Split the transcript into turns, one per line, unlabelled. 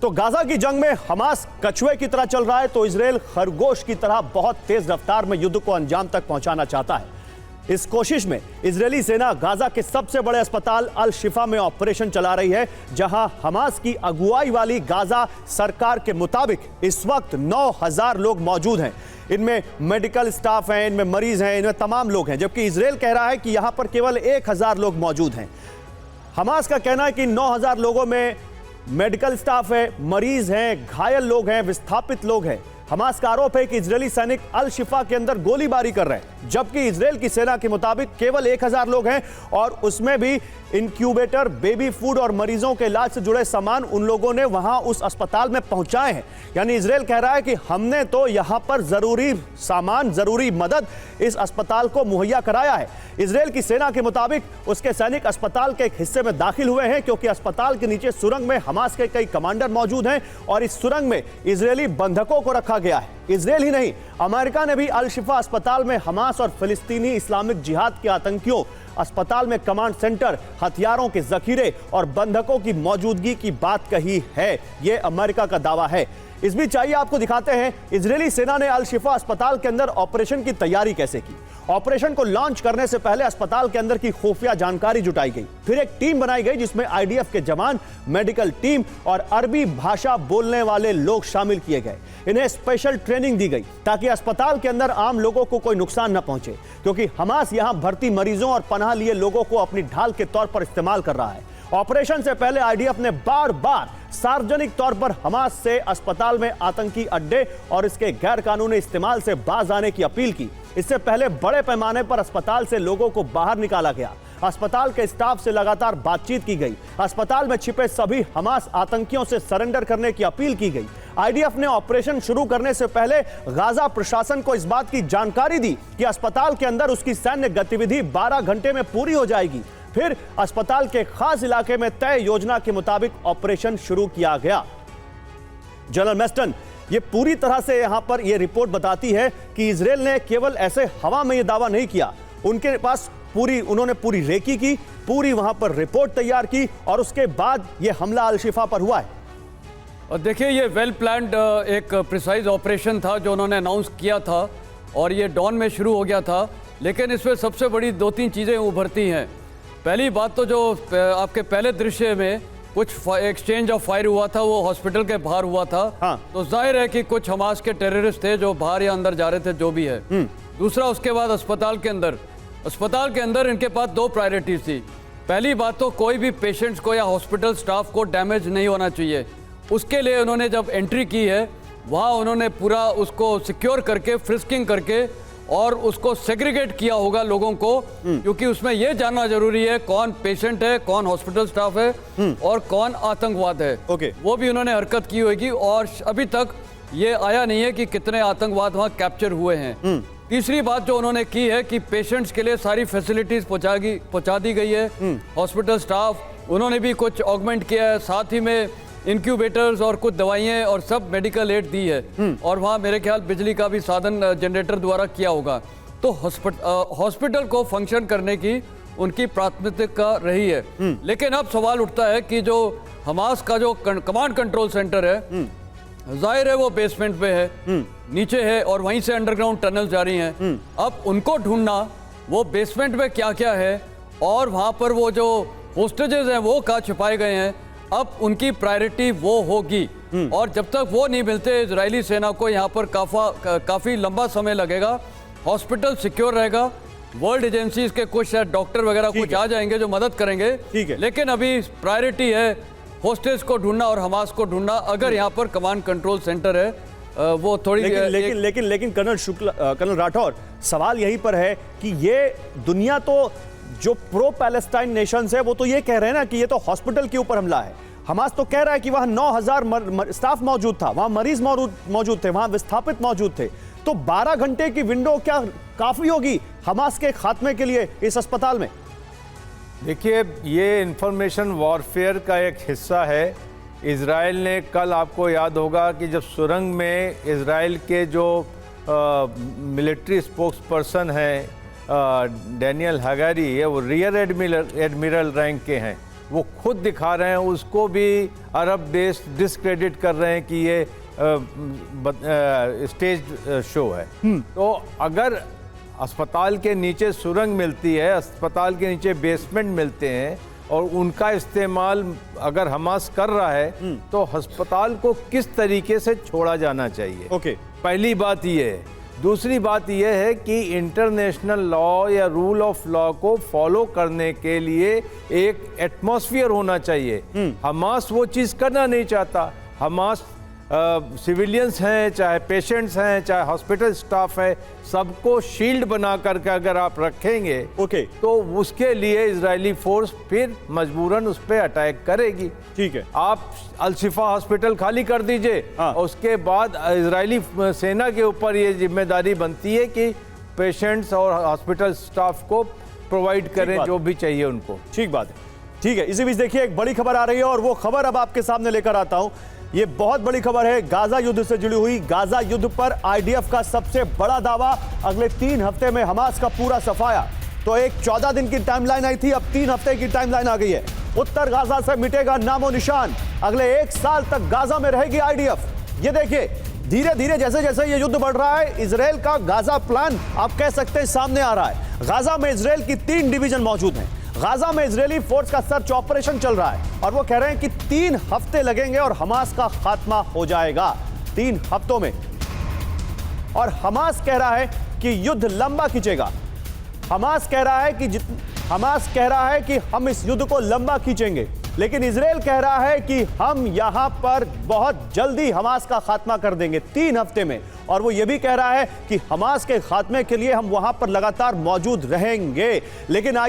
तो गाजा की जंग में हमास कछुए की तरह चल रहा है तो इजराइल खरगोश की तरह बहुत तेज रफ्तार में युद्ध को अंजाम तक पहुंचाना चाहता है। इस कोशिश में इजरायली सेना गाजा के सबसे बड़े अस्पताल अल शिफा में ऑपरेशन चला रही है, जहां हमास की अगुवाई वाली गाजा सरकार के मुताबिक इस वक्त 9000 लोग मौजूद हैं। इनमें मेडिकल स्टाफ हैं, इनमें मरीज हैं, इनमें तमाम लोग हैं, जबकि इजराइल कह रहा है कि यहां पर केवल 1000 लोग मौजूद हैं। हमास का कहना है कि 9000 लोगों में मेडिकल स्टाफ है, मरीज हैं, घायल लोग हैं, विस्थापित लोग हैं। हमास का आरोप है कि इजरायली सैनिक अल शिफा के अंदर गोलीबारी कर रहे हैं, जबकि इजरायल की सेना के मुताबिक केवल 1000 लोग हैं और उसमें भी इंक्यूबेटर, बेबी फूड और मरीजों के इलाज से जुड़े सामान उन लोगों ने वहां उस अस्पताल में पहुंचाए हैं। यानी इजरायल कह रहा है कि हमने तो यहां पर जरूरी सामान, जरूरी मदद इस अस्पताल को मुहैया कराया है। इजरायल की सेना के मुताबिक उसके सैनिक अस्पताल के एक हिस्से में दाखिल हुए हैं, क्योंकि अस्पताल के नीचे सुरंग में हमास के कई कमांडर मौजूद हैं और इस सुरंग में इजरायली बंधकों को रखा गया है। इजरायल ही नहीं, अमेरिका ने भी अल शिफा अस्पताल में हमास और फिलिस्तीनी इस्लामिक जिहाद के आतंकियों, अस्पताल में कमांड सेंटर, हथियारों के जखीरे और बंधकों की मौजूदगी की बात कही है। यह अमेरिका का दावा है। इस बीच चाहिए आपको दिखाते हैं इजरायली सेना ने अल शिफा अस्पताल के अंदर ऑपरेशन की तैयारी कैसे की। ऑपरेशन को लॉन्च करने से पहले अस्पताल के अंदर की खुफिया जानकारी जुटाई गई, फिर एक टीम बनाई गई जिसमें आईडीएफ के जवान, मेडिकल टीम और अरबी भाषा बोलने वाले लोग शामिल किए गए। इन्हें स्पेशल ट्रेनिंग दी गई ताकि अस्पताल के अंदर आम लोगों को कोई नुकसान न पहुंचे, क्योंकि हमास यहां भर्ती मरीजों और पनाह लिए लोगों को अपनी ढाल के तौर पर इस्तेमाल कर रहा है। ऑपरेशन से पहले आईडीएफ ने बार बार सार्वजनिक तौर पर हमास से अस्पताल में आतंकी अड्डे और इसके गैर कानूनी इस्तेमाल से बाज आने की अपील की। इससे पहले बड़े पैमाने पर अस्पताल से लोगों को बाहर निकाला गया। अस्पताल के स्टाफ से लगातार बातचीत की गई। अस्पताल में छिपे सभी हमास आतंकियों से सरेंडर करने की अपील की गई। आईडीएफ ने ऑपरेशन शुरू करने से पहले गाजा प्रशासन को इस बात की जानकारी दी कि अस्पताल के अंदर उसकी सैन्य गतिविधि 12 घंटे में पूरी हो जाएगी। फिर अस्पताल के खास इलाके में तय योजना के मुताबिक ऑपरेशन शुरू किया गया। जनरल मेस्टन, ये पूरी तरह से यहां पर यह रिपोर्ट बताती है कि इजरायल ने केवल ऐसे हवा में यह दावा नहीं किया, उनके पास उन्होंने पूरी रेकी की, पूरी वहां पर रिपोर्ट तैयार की और उसके बाद यह हमला अल शिफा पर हुआ है।
और देखिए, ये वेल प्लान्ड एक प्रिसाइज ऑपरेशन था जो उन्होंने अनाउंस किया था और ये डॉन में शुरू हो गया था। लेकिन इसमें सबसे बड़ी 2-3 चीज़ें उभरती हैं। पहली बात तो जो आपके पहले दृश्य में कुछ एक्सचेंज ऑफ फायर हुआ था, वो हॉस्पिटल के बाहर हुआ था।
हाँ।
तो जाहिर है कि कुछ हमास के टेररिस्ट थे जो बाहर या अंदर जा रहे थे, जो भी है। दूसरा, उसके बाद अस्पताल के अंदर इनके पास 2 प्रायोरिटीज थी। पहली बात तो कोई भी पेशेंट्स को या हॉस्पिटल स्टाफ को डैमेज नहीं होना चाहिए। उसके लिए उन्होंने जब एंट्री की है, वहाँ उन्होंने पूरा उसको सिक्योर करके, फ्रिस्किंग करके और उसको सेग्रीगेट किया होगा लोगों को, क्योंकि उसमें यह जानना जरूरी है कौन पेशेंट है, कौन हॉस्पिटल स्टाफ है और कौन आतंकवाद है। वो भी उन्होंने हरकत की होगी और अभी तक ये आया नहीं है कि कितने आतंकवाद वहाँ कैप्चर हुए हैं। तीसरी बात जो उन्होंने की है कि पेशेंट्स के लिए सारी फैसिलिटीज पहुंचा दी गई है। हॉस्पिटल स्टाफ उन्होंने भी कुछ ऑगमेंट किया है, साथ ही में इंक्यूबेटर्स और कुछ दवाइयाँ और सब मेडिकल एड दी है और वहाँ मेरे ख्याल बिजली का भी साधन जनरेटर द्वारा किया होगा। तो हॉस्पिटल को फंक्शन करने की उनकी प्राथमिकता रही है। लेकिन अब सवाल उठता है कि जो हमास का जो कमांड कंट्रोल सेंटर है, जाहिर है वो बेसमेंट पे है, नीचे है और वहीं से अंडरग्राउंड टनल जारी हैं। अब उनको ढूंढना वो बेसमेंट में क्या क्या है और वहाँ पर वो जो होस्टेजेस हैं वो कहाँ छिपाए गए हैं, अब उनकी प्रायोरिटी वो होगी। और जब तक वो नहीं मिलते, इजरायली सेना को यहाँ पर काफ़ी लंबा समय लगेगा। हॉस्पिटल सिक्योर रहेगा, वर्ल्ड एजेंसीज के कुछ डॉक्टर वगैरह कुछ आ जाएंगे जो मदद करेंगे। लेकिन अभी प्रायोरिटी है होस्टेज को ढूंढना और हमास को ढूंढना। अगर यहाँ पर कमांड कंट्रोल सेंटर है वो थोड़ी
लेकिन कर्नल राठौर, सवाल यहीं पर है कि ये दुनिया तो जो प्रो पैलेस्टाइन नेशंस है वो तो ये कह रहे हैं ना कि ये तो हॉस्पिटल के ऊपर हमला है। हमास तो कह रहा है कि वहां 9000 स्टाफ मौजूद था, वहां मरीज मौजूद थे, वहां विस्थापित मौजूद थे। तो 12 घंटे की विंडो क्या काफी होगी हमास के खात्मे के लिए इस अस्पताल में?
देखिए, ये इंफॉर्मेशन वॉरफेयर का एक हिस्सा है। इजराइल ने कल, आपको याद होगा कि जब सुरंग में इजराइल के जो मिलिट्री स्पोक्स पर्सन हैं डैनियल हगारी है, वो रियर एडमिरल रैंक के हैं, वो खुद दिखा रहे हैं, उसको भी अरब देश डिस्क्रेडिट कर रहे हैं कि ये स्टेज शो है। तो अगर अस्पताल के नीचे सुरंग मिलती है, अस्पताल के नीचे बेसमेंट मिलते हैं और उनका इस्तेमाल अगर हमास कर रहा है तो अस्पताल को किस तरीके से छोड़ा जाना चाहिए।
ओके।
पहली बात ये है। दूसरी बात यह है कि इंटरनेशनल लॉ या रूल ऑफ लॉ को फॉलो करने के लिए एक एटमॉस्फेयर होना चाहिए। हमास वो चीज़ करना नहीं चाहता। हमास सिविलियंस हैं, चाहे पेशेंट्स हैं, चाहे हॉस्पिटल स्टाफ है, सबको शील्ड बना करके अगर आप रखेंगे
ओके,
तो उसके लिए इजरायली फोर्स फिर मजबूरन उस पर अटैक करेगी।
ठीक है।
आप अल-शिफा हॉस्पिटल खाली कर दीजिए,
हाँ।
उसके बाद इजरायली सेना के ऊपर ये जिम्मेदारी बनती है कि पेशेंट्स और हॉस्पिटल स्टाफ को प्रोवाइड करें
बात
जो भी चाहिए उनको।
ठीक बात है। ठीक है, इसी बीच देखिए एक बड़ी खबर आ रही है और वो खबर अब आपके सामने लेकर आता हूं। ये बहुत बड़ी खबर है गाजा युद्ध से जुड़ी हुई। गाजा युद्ध पर आईडीएफ का सबसे बड़ा दावा, अगले 3 हफ्ते में हमास का पूरा सफाया। तो एक 14 दिन की टाइमलाइन आई थी, अब 3 हफ्ते की टाइमलाइन आ गई है। उत्तर गाजा से मिटेगा नामो निशान, अगले 1 साल तक गाजा में रहेगी आईडीएफ। ये देखिए धीरे धीरे जैसे जैसे ये युद्ध बढ़ रहा है, इजराइल का गाजा प्लान आप कह सकते हैं सामने आ रहा है। गाजा में इजराइल की 3 डिवीजन मौजूद हैं। गाजा में इजरायली फोर्स का सर्च ऑपरेशन चल रहा है और वो कह रहे हैं कि 3 हफ्ते लगेंगे और हमास का खात्मा हो जाएगा 3 हफ्तों में। और हमास कह रहा है कि युद्ध लंबा खींचेगा। हमास कह रहा है कि हम इस युद्ध को लंबा खींचेंगे, लेकिन इजराइल कह रहा है कि हम यहां पर बहुत जल्दी हमास का खात्मा कर देंगे 3 हफ्ते में। और वो ये भी कह रहा है कि हमास के खात्मे के लिए हम वहां पर लगातार मौजूद रहेंगे। लेकिन आइए